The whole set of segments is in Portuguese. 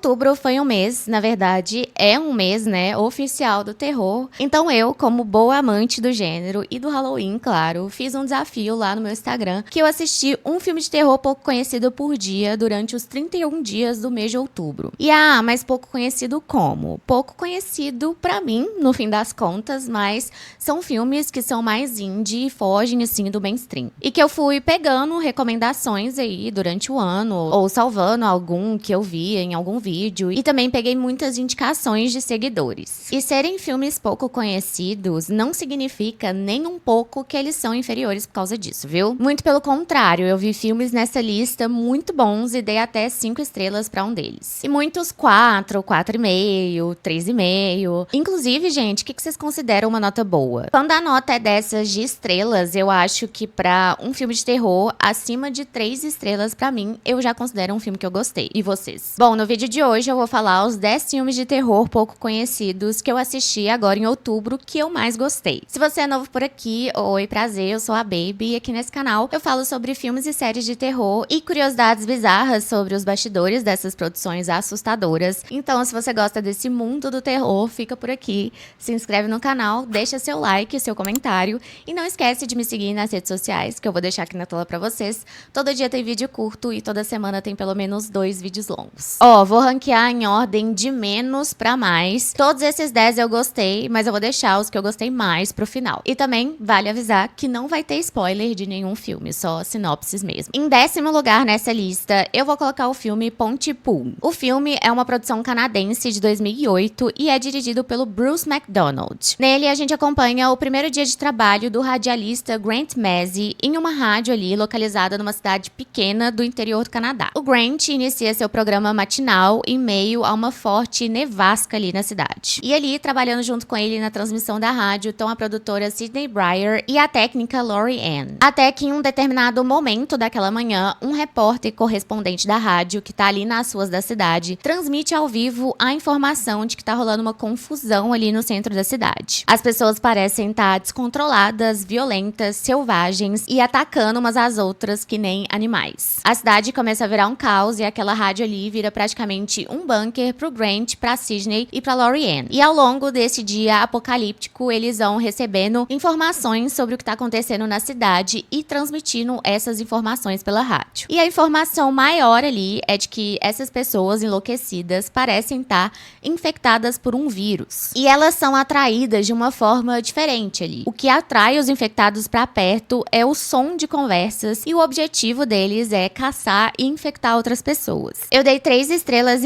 Outubro foi um mês, na verdade, é um mês, né, oficial do terror. Então eu, como boa amante do gênero e do Halloween, claro, fiz um desafio lá no meu Instagram, que eu assisti um filme de terror pouco conhecido por dia durante os 31 dias do mês de outubro. E mas pouco conhecido como? Pouco conhecido pra mim, no fim das contas, mas são filmes que são mais indie e fogem, assim, do mainstream. E que eu fui pegando recomendações aí durante o ano, ou salvando algum que eu vi em algum vídeo, e também peguei muitas indicações de seguidores. E serem filmes pouco conhecidos não significa nem um pouco que eles são inferiores por causa disso, viu? Muito pelo contrário, eu vi filmes nessa lista muito bons e dei até 5 estrelas pra um deles. E muitos 4, 4,5, 3,5. Inclusive, gente, o que vocês consideram uma nota boa? Quando a nota é dessas de estrelas, eu acho que pra um filme de terror, acima de 3 estrelas pra mim, eu já considero um filme que eu gostei. E vocês? Bom, no vídeo de hoje eu vou falar os 10 filmes de terror pouco conhecidos que eu assisti agora em outubro que eu mais gostei. Se você é novo por aqui, oi, prazer, eu sou a Baby e aqui nesse canal eu falo sobre filmes e séries de terror e curiosidades bizarras sobre os bastidores dessas produções assustadoras. Então, se você gosta desse mundo do terror, fica por aqui, se inscreve no canal, deixa seu like, seu comentário e não esquece de me seguir nas redes sociais, que eu vou deixar aqui na tela pra vocês. Todo dia tem vídeo curto e toda semana tem pelo menos 2 vídeos longos. Vou ranquear em ordem de menos pra mais. Todos esses 10 eu gostei, mas eu vou deixar os que eu gostei mais pro final. E também vale avisar que não vai ter spoiler de nenhum filme, só sinopses mesmo. Em 10º lugar nessa lista, eu vou colocar o filme Pontypool. O filme é uma produção canadense de 2008 e é dirigido pelo Bruce McDonald. Nele, a gente acompanha o primeiro dia de trabalho do radialista Grant Mazzy em uma rádio ali localizada numa cidade pequena do interior do Canadá. O Grant inicia seu programa matinal em meio a uma forte nevasca ali na cidade. E ali, trabalhando junto com ele na transmissão da rádio, estão a produtora Sydney Brier e a técnica Lori Ann. Até que em um determinado momento daquela manhã, um repórter correspondente da rádio, que tá ali nas ruas da cidade, transmite ao vivo a informação de que tá rolando uma confusão ali no centro da cidade. As pessoas parecem estar descontroladas, violentas, selvagens e atacando umas às outras que nem animais. A cidade começa a virar um caos e aquela rádio ali vira praticamente um bunker pro Grant, pra Sydney e pra Lori Ann. E ao longo desse dia apocalíptico, eles vão recebendo informações sobre o que tá acontecendo na cidade e transmitindo essas informações pela rádio. E a informação maior ali é de que essas pessoas enlouquecidas parecem estar infectadas por um vírus. E elas são atraídas de uma forma diferente ali. O que atrai os infectados pra perto é o som de conversas e o objetivo deles é caçar e infectar outras pessoas. Eu dei 3,5 estrelas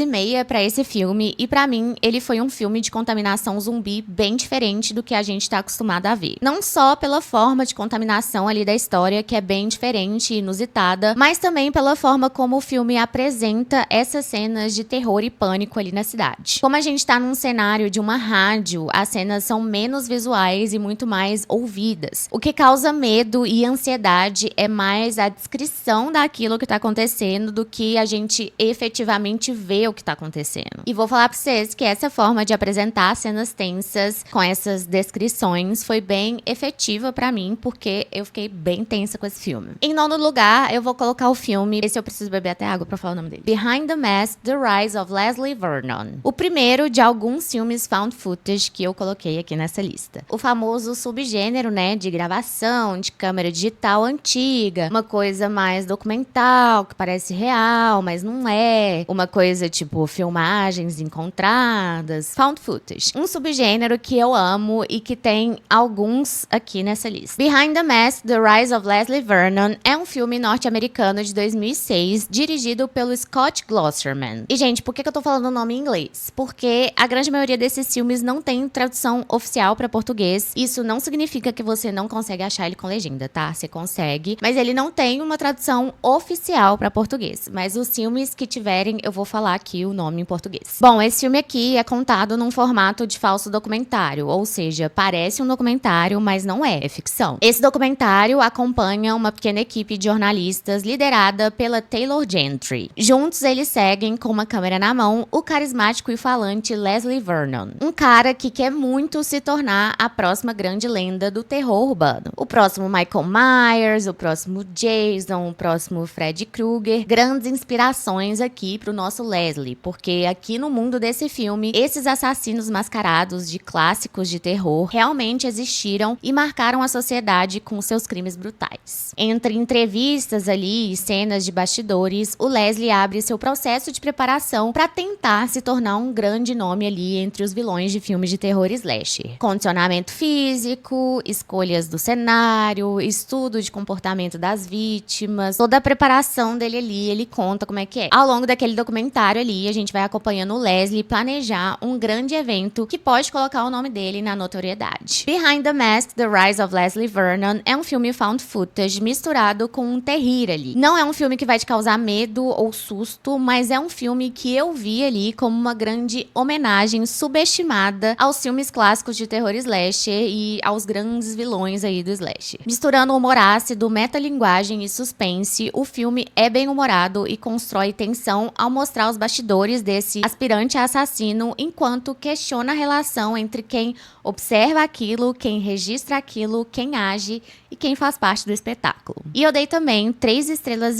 pra esse filme e pra mim ele foi um filme de contaminação zumbi bem diferente do que a gente tá acostumado a ver. Não só pela forma de contaminação ali da história, que é bem diferente e inusitada, mas também pela forma como o filme apresenta essas cenas de terror e pânico ali na cidade. Como a gente tá num cenário de uma rádio, as cenas são menos visuais e muito mais ouvidas. O que causa medo e ansiedade é mais a descrição daquilo que tá acontecendo do que a gente efetivamente vê o que tá acontecendo. E vou falar pra vocês que essa forma de apresentar cenas tensas com essas descrições foi bem efetiva pra mim, porque eu fiquei bem tensa com esse filme. Em 9º lugar, eu vou colocar o filme, esse eu preciso beber até água pra falar o nome dele, Behind the Mask: The Rise of Leslie Vernon. O primeiro de alguns filmes found footage que eu coloquei aqui nessa lista. O famoso subgênero, né, de gravação, de câmera digital antiga, uma coisa mais documental, que parece real, mas não é, uma coisa tipo filmagens encontradas, found footage. Um subgênero que eu amo e que tem alguns aqui nessa lista. Behind the Mask: The Rise of Leslie Vernon é um filme norte-americano de 2006, dirigido pelo Scott Glosserman. E, gente, por que eu tô falando o nome em inglês? Porque a grande maioria desses filmes não tem tradução oficial pra português. Isso não significa que você não consegue achar ele com legenda, tá? Você consegue, mas ele não tem uma tradução oficial pra português. Mas os filmes que tiverem, eu vou falar aqui o nome em português. Bom, esse filme aqui é contado num formato de falso documentário, ou seja, parece um documentário, mas não é, é ficção. Esse documentário acompanha uma pequena equipe de jornalistas liderada pela Taylor Gentry. Juntos eles seguem com uma câmera na mão o carismático e falante Leslie Vernon, um cara que quer muito se tornar a próxima grande lenda do terror urbano. O próximo Michael Myers, o próximo Jason, o próximo Freddy Krueger, grandes inspirações aqui pro nosso Leslie Leslie, porque aqui no mundo desse filme, esses assassinos mascarados de clássicos de terror realmente existiram e marcaram a sociedade com seus crimes brutais. Entre entrevistas ali e cenas de bastidores, o Leslie abre seu processo de preparação para tentar se tornar um grande nome ali entre os vilões de filmes de terror slasher. Condicionamento físico, escolhas do cenário, estudo de comportamento das vítimas, toda a preparação dele ali, ele conta como é que é. Ao longo daquele documentário ali, a gente vai acompanhando o Leslie planejar um grande evento que pode colocar o nome dele na notoriedade. Behind the Mask, The Rise of Leslie Vernon é um filme found footage misturado com um terrir ali. Não é um filme que vai te causar medo ou susto, mas é um filme que eu vi ali como uma grande homenagem subestimada aos filmes clássicos de terror slasher e aos grandes vilões aí do slasher. Misturando humor ácido, metalinguagem e suspense, o filme é bem humorado e constrói tensão ao mostrar os bastidores desse aspirante a assassino, enquanto questiona a relação entre quem observa aquilo, quem registra aquilo, quem age e quem faz parte do espetáculo. E eu dei também 3,5 estrelas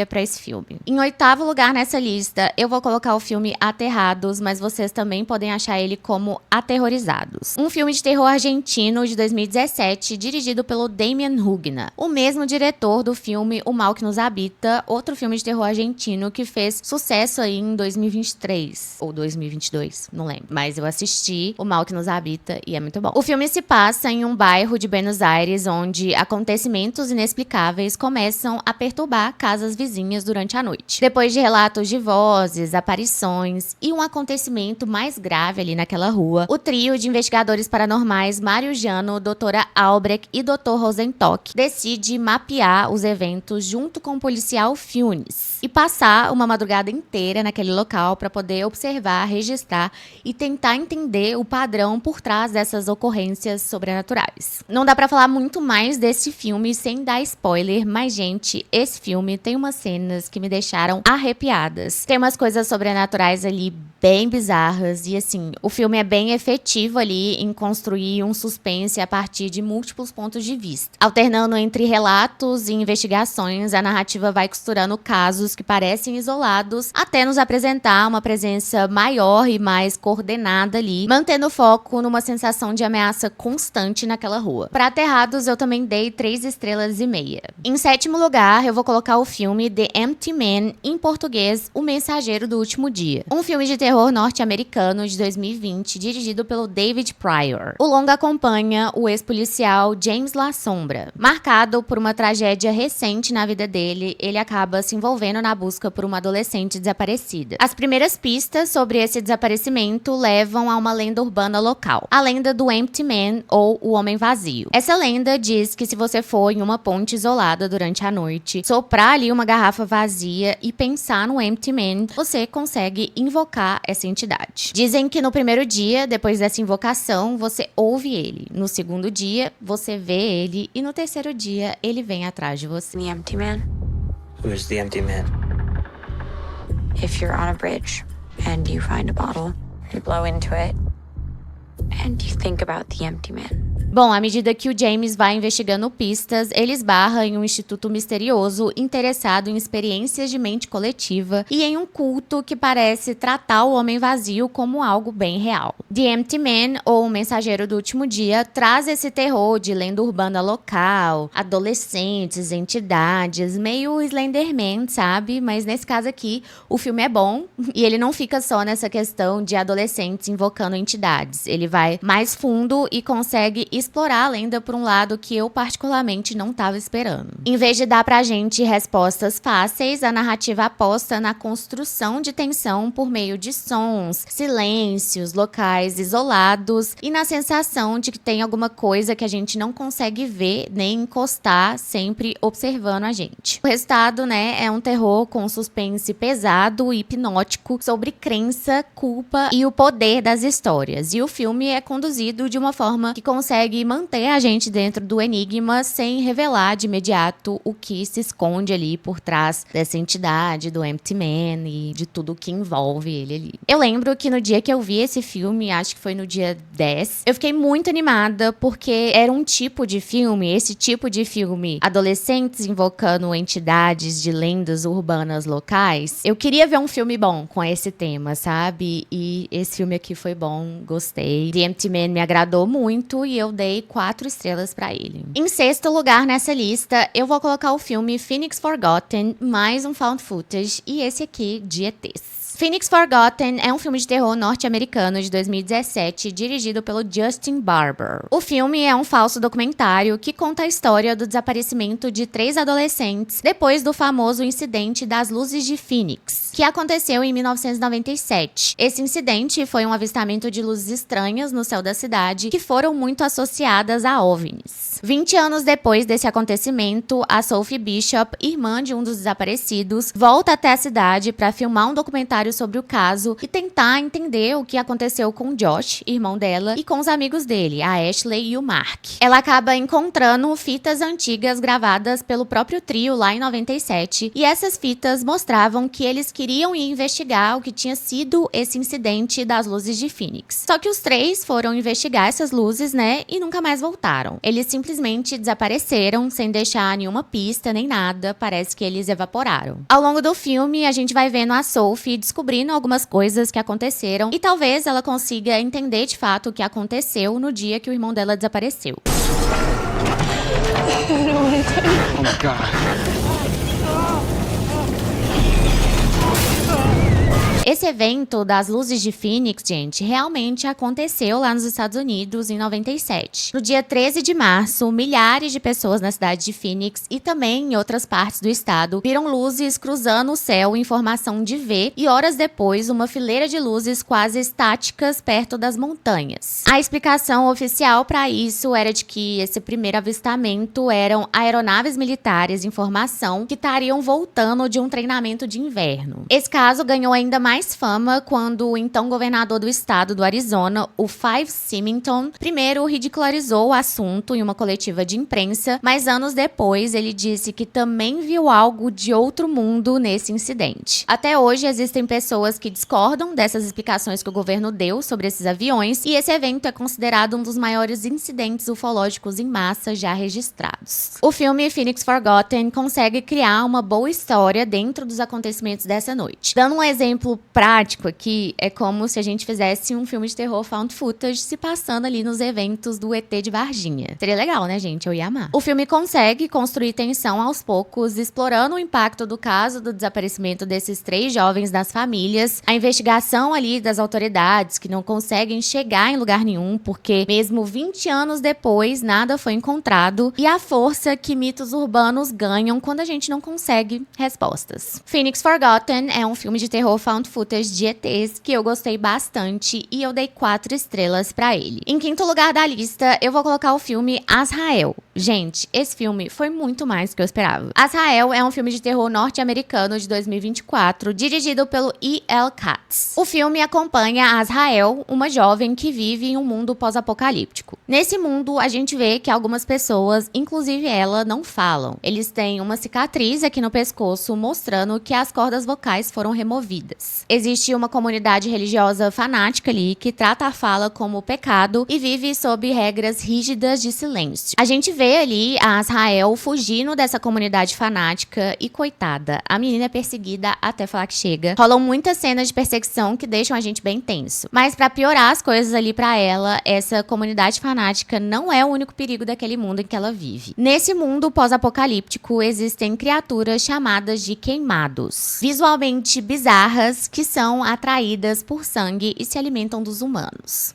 para esse filme. Em 8º lugar nessa lista, eu vou colocar o filme Aterrados, mas vocês também podem achar ele como Aterrorizados. Um filme de terror argentino de 2017, dirigido pelo Damian Hugna, o mesmo diretor do filme O Mal que Nos Habita, outro filme de terror argentino que fez sucesso aí em 2023 ou 2022, não lembro, mas eu assisti O Mal que Nos Habita e é muito bom. O filme se passa em um bairro de Buenos Aires onde acontecimentos inexplicáveis começam a perturbar casas vizinhas durante a noite. Depois de relatos de vozes, aparições e um acontecimento mais grave ali naquela rua, o trio de investigadores paranormais Mário Jano, Doutora Albrecht e Dr. Rosentock decide mapear os eventos junto com o policial Funes e passar uma madrugada inteira naquele local para poder observar, registrar e tentar entender o padrão por trás dessas ocorrências sobrenaturais. Não dá pra falar muito mais desse filme sem dar spoiler, mas gente, esse filme tem umas cenas que me deixaram arrepiadas. Tem umas coisas sobrenaturais ali bem bizarras e assim, o filme é bem efetivo ali em construir um suspense a partir de múltiplos pontos de vista. Alternando entre relatos e investigações, a narrativa vai costurando casos que parecem isolados até nos apresentar uma presença maior e mais coordenada ali, mantendo foco numa sensação de ameaça constante naquela rua. Para Aterrados, eu também dei 3,5 estrelas. Em 7º lugar, eu vou colocar o filme The Empty Man, em português, O Mensageiro do Último Dia. Um filme de terror norte-americano de 2020, dirigido pelo David Pryor. O longa acompanha o ex-policial James La Sombra. Marcado por uma tragédia recente na vida dele, ele acaba se envolvendo na busca por uma adolescente desaparecida. As primeiras pistas sobre esse desaparecimento levam a uma lenda urbana local, a lenda do Empty Man, ou o Homem Vazio. Essa lenda diz que se você for em uma ponte isolada durante a noite, soprar ali uma garrafa vazia e pensar no Empty Man, você consegue invocar essa entidade. Dizem que no primeiro dia, depois dessa invocação, você ouve ele. No segundo dia, você vê ele. E no terceiro dia, ele vem atrás de você. The empty man? Who's the empty man? If you're on a bridge and you find a bottle, you blow into it, and you think about the empty man. Bom, à medida que o James vai investigando pistas, ele esbarra em um instituto misterioso interessado em experiências de mente coletiva e em um culto que parece tratar o homem vazio como algo bem real. The Empty Man, ou O Mensageiro do Último Dia, traz esse terror de lenda urbana local, adolescentes, entidades, meio Slenderman, sabe? Mas nesse caso aqui, o filme é bom e ele não fica só nessa questão de adolescentes invocando entidades. Ele vai mais fundo e consegue explorar a lenda por um lado que eu particularmente não estava esperando. Em vez de dar pra gente respostas fáceis, a narrativa aposta na construção de tensão por meio de sons, silêncios, locais isolados e na sensação de que tem alguma coisa que a gente não consegue ver nem encostar, sempre observando a gente. O resultado, é um terror com suspense pesado e hipnótico sobre crença, culpa e o poder das histórias. E o filme é conduzido de uma forma que consegue consegue manter a gente dentro do enigma sem revelar de imediato o que se esconde ali por trás dessa entidade, do Empty Man e de tudo que envolve ele ali. Eu lembro que no dia que eu vi esse filme, acho que foi no dia 10, eu fiquei muito animada porque era um tipo de filme, esse tipo de filme, adolescentes invocando entidades de lendas urbanas locais. Eu queria ver um filme bom com esse tema, sabe? E esse filme aqui foi bom, gostei. The Empty Man me agradou muito e eu dei 4 estrelas pra ele. Em sexto lugar nessa lista, eu vou colocar o filme Phoenix Forgotten, mais um found footage, e esse aqui de ETs. Phoenix Forgotten é um filme de terror norte-americano de 2017, dirigido pelo Justin Barber. O filme é um falso documentário que conta a história do desaparecimento de 3 adolescentes depois do famoso incidente das luzes de Phoenix, que aconteceu em 1997. Esse incidente foi um avistamento de luzes estranhas no céu da cidade que foram muito associadas a OVNIs. 20 anos depois desse acontecimento, a Sophie Bishop, irmã de um dos desaparecidos, volta até a cidade para filmar um documentário sobre o caso e tentar entender o que aconteceu com Josh, irmão dela, e com os amigos dele, a Ashley e o Mark. Ela acaba encontrando fitas antigas gravadas pelo próprio trio lá em 97, e essas fitas mostravam que eles queriam ir investigar o que tinha sido esse incidente das luzes de Phoenix. Só que os 3 foram investigar essas luzes, né, e nunca mais voltaram. Eles simplesmente desapareceram, sem deixar nenhuma pista nem nada, parece que eles evaporaram. Ao longo do filme, a gente vai vendo a Sophie descobrindo algumas coisas que aconteceram e talvez ela consiga entender de fato o que aconteceu no dia que o irmão dela desapareceu. Oh my God. Esse evento das luzes de Phoenix, gente, realmente aconteceu lá nos Estados Unidos em 97. No dia 13 de março, milhares de pessoas na cidade de Phoenix e também em outras partes do estado viram luzes cruzando o céu em formação de V e horas depois uma fileira de luzes quase estáticas perto das montanhas. A explicação oficial para isso era de que esse primeiro avistamento eram aeronaves militares em formação que estariam voltando de um treinamento de inverno. Esse caso ganhou ainda mais fama quando o então governador do estado do Arizona, o Five Symington, primeiro ridicularizou o assunto em uma coletiva de imprensa, mas anos depois ele disse que também viu algo de outro mundo nesse incidente. Até hoje existem pessoas que discordam dessas explicações que o governo deu sobre esses aviões, e esse evento é considerado um dos maiores incidentes ufológicos em massa já registrados. O filme Phoenix Forgotten consegue criar uma boa história dentro dos acontecimentos dessa noite. Dando um exemplo prático aqui, é como se a gente fizesse um filme de terror found footage se passando ali nos eventos do ET de Varginha. Seria legal, né, gente? Eu ia amar. O filme consegue construir tensão aos poucos, explorando o impacto do caso do desaparecimento desses 3 jovens das famílias, a investigação ali das autoridades que não conseguem chegar em lugar nenhum, porque mesmo 20 anos depois, nada foi encontrado, e a força que mitos urbanos ganham quando a gente não consegue respostas. Phoenix Forgotten é um filme de terror found footage de ETs que eu gostei bastante e eu dei 4 estrelas pra ele. Em quinto lugar da lista, eu vou colocar o filme Azrael. Gente, esse filme foi muito mais do que eu esperava. Azrael é um filme de terror norte-americano de 2024, dirigido pelo E.L. Katz. O filme acompanha Azrael, uma jovem que vive em um mundo pós-apocalíptico. Nesse mundo, a gente vê que algumas pessoas, inclusive ela, não falam. Eles têm uma cicatriz aqui no pescoço mostrando que as cordas vocais foram removidas. Existe uma comunidade religiosa fanática ali que trata a fala como pecado e vive sob regras rígidas de silêncio. A gente vê ali a Azrael fugindo dessa comunidade fanática e, coitada, a menina é perseguida até falar que chega. Rolam muitas cenas de perseguição que deixam a gente bem tenso. Mas pra piorar as coisas ali pra ela, essa comunidade fanática não é o único perigo daquele mundo em que ela vive. Nesse mundo pós-apocalíptico existem criaturas chamadas de queimados, visualmente bizarras, que são atraídas por sangue e se alimentam dos humanos.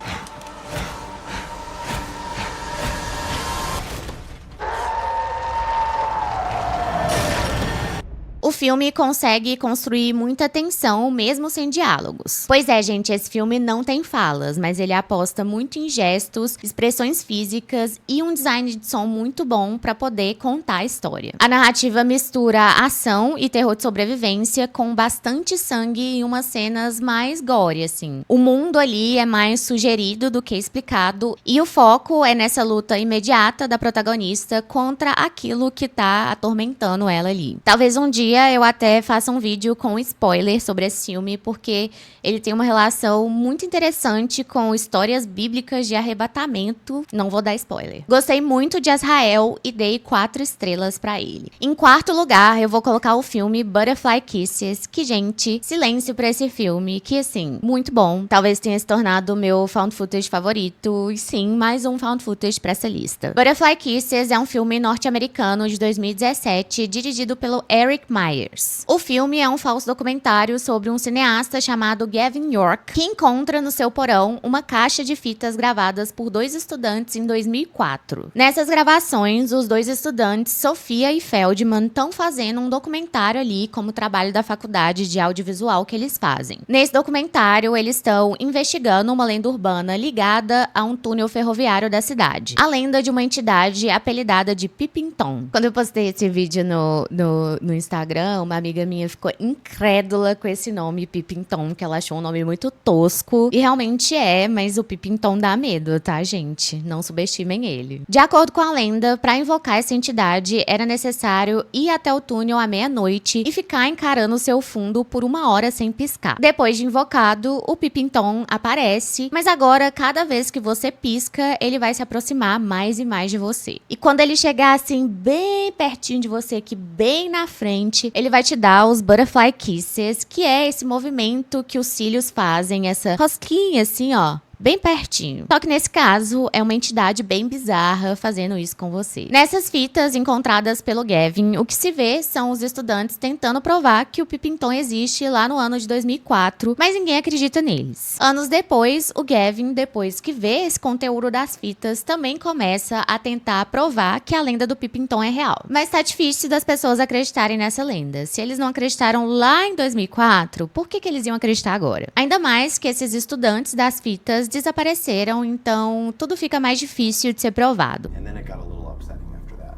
O filme consegue construir muita tensão, mesmo sem diálogos. Pois é, gente, esse filme não tem falas, mas ele aposta muito em gestos, expressões físicas e um design de som muito bom pra poder contar a história. A narrativa mistura ação e terror de sobrevivência com bastante sangue e umas cenas mais gore, assim. O mundo ali é mais sugerido do que explicado e o foco é nessa luta imediata da protagonista contra aquilo que tá atormentando ela ali. Talvez um dia eu até faça um vídeo com spoiler sobre esse filme, porque ele tem uma relação muito interessante com histórias bíblicas de arrebatamento. Não vou dar spoiler. Gostei muito de Azrael e dei 4 estrelas pra ele. Em quarto lugar, eu vou colocar o filme Butterfly Kisses, que, gente, silêncio pra esse filme, que, assim, muito bom. Talvez tenha se tornado o meu found footage favorito, e sim, mais um found footage pra essa lista. Butterfly Kisses é um filme norte-americano de 2017, dirigido pelo Eric Myers. O filme é um falso documentário sobre um cineasta chamado Gavin York, que encontra no seu porão uma caixa de fitas gravadas por 2 estudantes em 2004. Nessas gravações, os 2 estudantes, Sofia e Feldman, estão fazendo um documentário ali como trabalho da faculdade de audiovisual que eles fazem. Nesse documentário, eles estão investigando uma lenda urbana ligada a um túnel ferroviário da cidade. A lenda de uma entidade apelidada de Peeping Tom. Quando eu postei esse vídeo no Instagram, uma amiga minha ficou incrédula com esse nome, Peeping Tom, que ela achou um nome muito tosco. E realmente é, mas o Peeping Tom dá medo, tá, gente? Não subestimem ele. De acordo com a lenda, para invocar essa entidade, era necessário ir até o túnel à meia-noite e ficar encarando o seu fundo por 1 hora sem piscar. Depois de invocado, o Peeping Tom aparece, mas agora, cada vez que você pisca, ele vai se aproximar mais e mais de você. E quando ele chegar assim, bem pertinho de você, aqui bem na frente, ele vai te dar os Butterfly Kisses, que é esse movimento que os cílios fazem, essa rosquinha assim, ó, bem pertinho. Só que nesse caso, é uma entidade bem bizarra fazendo isso com você. Nessas fitas encontradas pelo Gavin, o que se vê são os estudantes tentando provar que o Peeping Tom existe lá no ano de 2004, mas ninguém acredita neles. Anos depois, o Gavin, depois que vê esse conteúdo das fitas, também começa a tentar provar que a lenda do Peeping Tom é real. Mas tá difícil das pessoas acreditarem nessa lenda. Se eles não acreditaram lá em 2004, por que eles iam acreditar agora? Ainda mais que esses estudantes das fitas desapareceram, então tudo fica mais difícil de ser provado. And then it got a little upsetting after that.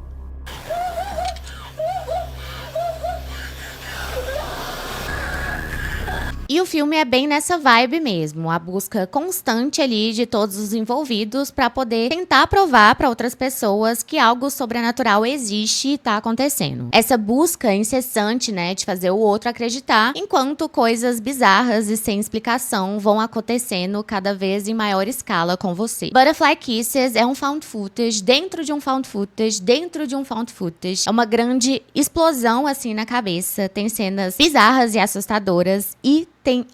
E o filme é bem nessa vibe mesmo, a busca constante ali de todos os envolvidos para poder tentar provar para outras pessoas que algo sobrenatural existe e tá acontecendo. Essa busca incessante, né, de fazer o outro acreditar, enquanto coisas bizarras e sem explicação vão acontecendo cada vez em maior escala com você. Butterfly Kisses é um found footage dentro de um found footage dentro de um found footage. É uma grande explosão assim na cabeça, tem cenas bizarras e assustadoras e tem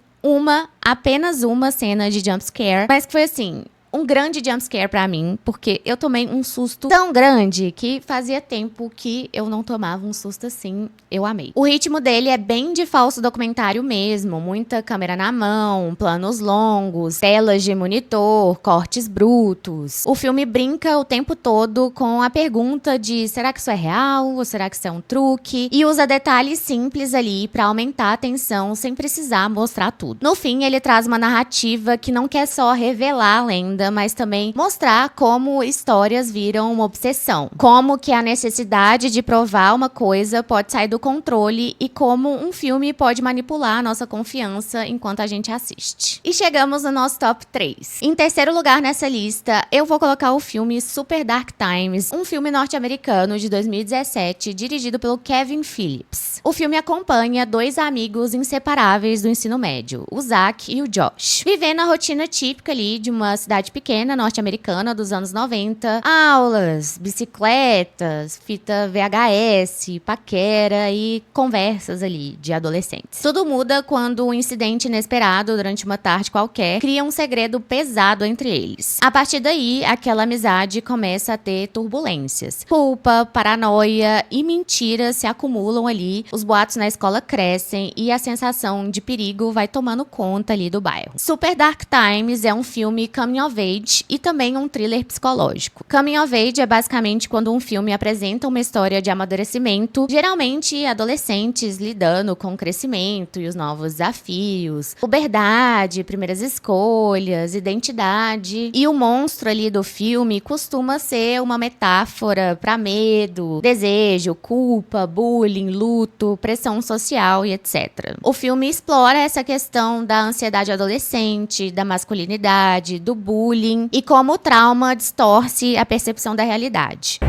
apenas uma cena de jumpscare, mas que foi assim, um grande jumpscare pra mim, porque eu tomei um susto tão grande que fazia tempo que eu não tomava um susto assim, eu amei. O ritmo dele é bem de falso documentário mesmo, muita câmera na mão, planos longos, telas de monitor, cortes brutos. O filme brinca o tempo todo com a pergunta de será que isso é real ou será que isso é um truque? E usa detalhes simples ali pra aumentar a tensão sem precisar mostrar tudo. No fim, ele traz uma narrativa que não quer só revelar a lenda, mas também mostrar como histórias viram uma obsessão. Como que a necessidade de provar uma coisa pode sair do controle e como um filme pode manipular a nossa confiança enquanto a gente assiste. E chegamos no nosso top 3. Em terceiro lugar nessa lista, eu vou colocar o filme Super Dark Times, um filme norte-americano de 2017, dirigido pelo Kevin Phillips. O filme acompanha 2 amigos inseparáveis do ensino médio, o Zach e o Josh, vivendo a rotina típica ali de uma cidade pequena norte-americana dos anos 90, aulas, bicicletas, fita VHS, paquera e conversas ali de adolescentes. Tudo muda quando um incidente inesperado durante uma tarde qualquer cria um segredo pesado entre eles. A partir daí, aquela amizade começa a ter turbulências. Culpa, paranoia e mentira se acumulam ali, os boatos na escola crescem e a sensação de perigo vai tomando conta ali do bairro. Super Dark Times é um filme coming of Age e também um thriller psicológico. Coming of Age é basicamente quando um filme apresenta uma história de amadurecimento, geralmente adolescentes lidando com o crescimento e os novos desafios, puberdade, primeiras escolhas, identidade. E o monstro ali do filme costuma ser uma metáfora para medo, desejo, culpa, bullying, luto, pressão social e etc. O filme explora essa questão da ansiedade adolescente, da masculinidade, do bullying e como o trauma distorce a percepção da realidade.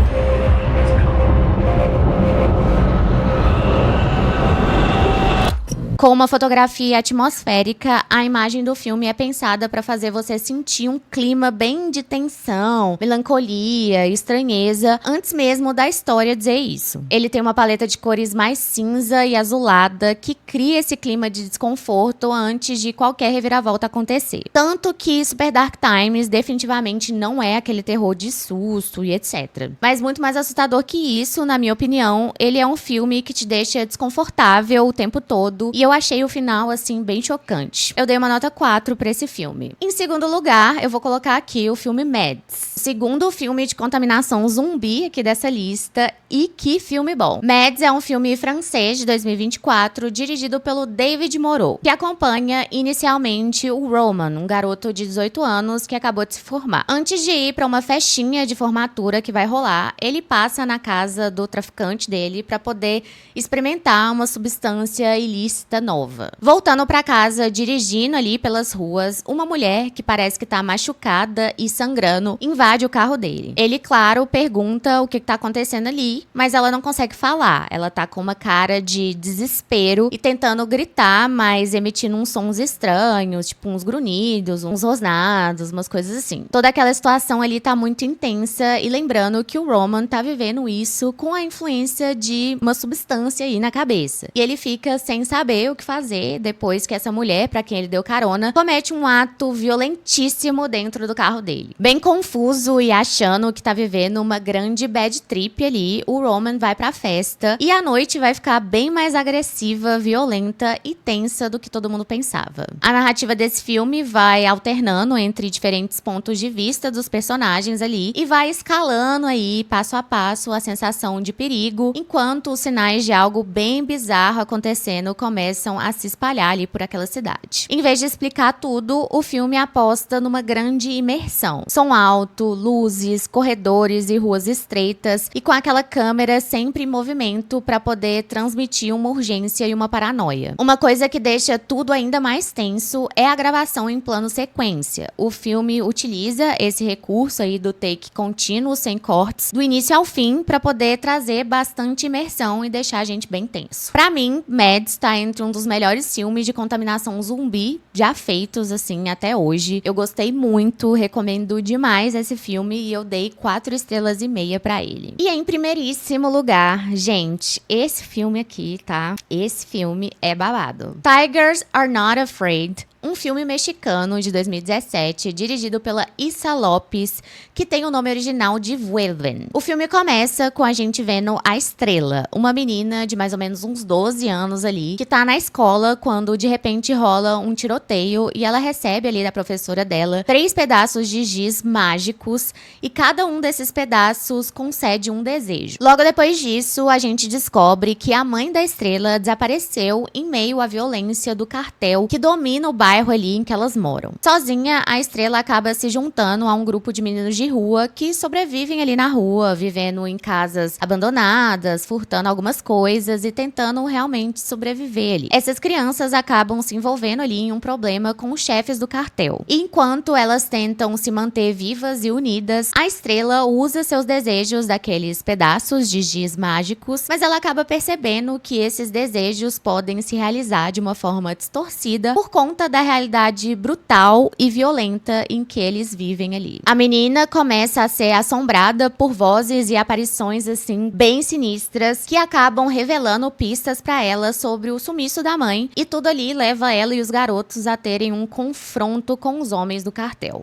Com uma fotografia atmosférica, a imagem do filme é pensada para fazer você sentir um clima bem de tensão, melancolia, estranheza, antes mesmo da história dizer isso. Ele tem uma paleta de cores mais cinza e azulada que cria esse clima de desconforto antes de qualquer reviravolta acontecer. Tanto que Super Dark Times definitivamente não é aquele terror de susto e etc. Mas muito mais assustador que isso, na minha opinião, ele é um filme que te deixa desconfortável o tempo todo e eu achei o final, assim, bem chocante. Eu dei uma nota 4 pra esse filme. Em segundo lugar, eu vou colocar aqui o filme Mads. Segundo filme de contaminação zumbi aqui dessa lista. E que filme bom. Mads é um filme francês de 2024, dirigido pelo David Moreau, que acompanha inicialmente o Roman, um garoto de 18 anos que acabou de se formar. Antes de ir pra uma festinha de formatura que vai rolar, ele passa na casa do traficante dele pra poder experimentar uma substância ilícita nova. Voltando pra casa, dirigindo ali pelas ruas, uma mulher que parece que tá machucada e sangrando invade o carro dele. Ele, claro, pergunta o que tá acontecendo ali, mas ela não consegue falar. Ela tá com uma cara de desespero e tentando gritar, mas emitindo uns sons estranhos, tipo uns grunhidos, uns rosnados, umas coisas assim. Toda aquela situação ali tá muito intensa e lembrando que o Roman tá vivendo isso com a influência de uma substância aí na cabeça. E ele fica sem saber o que fazer depois que essa mulher, pra quem ele deu carona, comete um ato violentíssimo dentro do carro dele. Bem confuso e achando que tá vivendo uma grande bad trip ali, o Roman vai pra festa e a noite vai ficar bem mais agressiva, violenta e tensa do que todo mundo pensava. A narrativa desse filme vai alternando entre diferentes pontos de vista dos personagens ali e vai escalando aí, passo a passo, a sensação de perigo, enquanto os sinais de algo bem bizarro acontecendo começam a se espalhar ali por aquela cidade. Em vez de explicar tudo, o filme aposta numa grande imersão. Som alto, luzes, corredores e ruas estreitas e com aquela câmera sempre em movimento para poder transmitir uma urgência e uma paranoia. Uma coisa que deixa tudo ainda mais tenso é a gravação em plano sequência. O filme utiliza esse recurso aí do take contínuo sem cortes, do início ao fim, para poder trazer bastante imersão e deixar a gente bem tenso. Pra mim, Mads tá entre um dos melhores filmes de contaminação zumbi já feitos, assim, até hoje. Eu gostei muito, recomendo demais esse filme e eu dei 4,5 estrelas pra ele. E em primeiríssimo lugar, gente, esse filme aqui, tá? Esse filme é babado. Tigers Are Not Afraid. Um filme mexicano de 2017, dirigido pela Issa Lopes, que tem o nome original de Vuelven. O filme começa com a gente vendo a Estrela, uma menina de mais ou menos uns 12 anos ali, que tá na escola quando de repente rola um tiroteio e ela recebe ali da professora dela 3 pedaços de giz mágicos e cada um desses pedaços concede um desejo. Logo depois disso, a gente descobre que a mãe da Estrela desapareceu em meio à violência do cartel que domina o bairro ali em que elas moram. Sozinha, a Estrela acaba se juntando a um grupo de meninos de rua que sobrevivem ali na rua, vivendo em casas abandonadas, furtando algumas coisas e tentando realmente sobreviver ali. Essas crianças acabam se envolvendo ali em um problema com os chefes do cartel. E enquanto elas tentam se manter vivas e unidas, a Estrela usa seus desejos daqueles pedaços de giz mágicos, mas ela acaba percebendo que esses desejos podem se realizar de uma forma distorcida por conta da realidade brutal e violenta em que eles vivem ali. A menina começa a ser assombrada por vozes e aparições assim bem sinistras que acabam revelando pistas pra ela sobre o sumiço da mãe e tudo ali leva ela e os garotos a terem um confronto com os homens do cartel.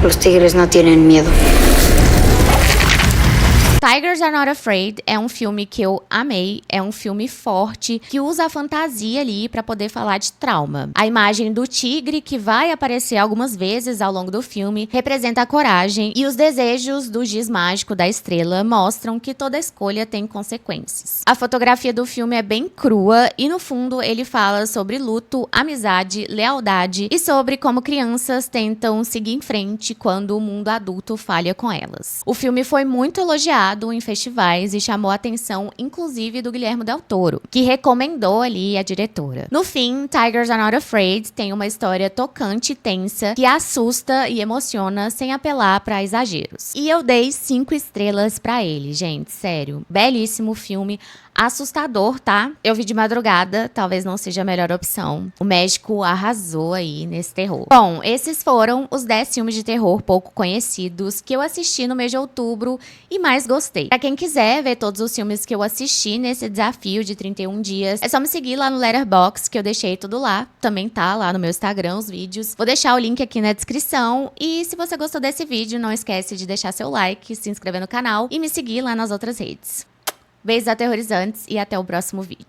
Los tigres no tienen miedo. Tigers Are Not Afraid é um filme que eu amei, é um filme forte, que usa a fantasia ali pra poder falar de trauma. A imagem do tigre, que vai aparecer algumas vezes ao longo do filme, representa a coragem, e os desejos do giz mágico da estrela mostram que toda escolha tem consequências. A fotografia do filme é bem crua e no fundo ele fala sobre luto, amizade, lealdade e sobre como crianças tentam seguir em frente quando o mundo adulto falha com elas. O filme foi muito elogiado em festivais e chamou a atenção inclusive do Guillermo del Toro, que recomendou ali a diretora. No fim, Tigers Are Not Afraid tem uma história tocante e tensa que assusta e emociona sem apelar pra exageros. E eu dei 5 estrelas pra ele, gente, sério. Belíssimo filme, assustador, tá? Eu vi de madrugada, talvez não seja a melhor opção. O México arrasou aí nesse terror. Bom, esses foram os 10 filmes de terror pouco conhecidos que eu assisti no mês de outubro e mais gostei. Pra quem quiser ver todos os filmes que eu assisti nesse desafio de 31 dias, é só me seguir lá no Letterboxd, que eu deixei tudo lá. Também tá lá no meu Instagram, os vídeos. Vou deixar o link aqui na descrição. E se você gostou desse vídeo, não esquece de deixar seu like, se inscrever no canal e me seguir lá nas outras redes. Beijos aterrorizantes e até o próximo vídeo.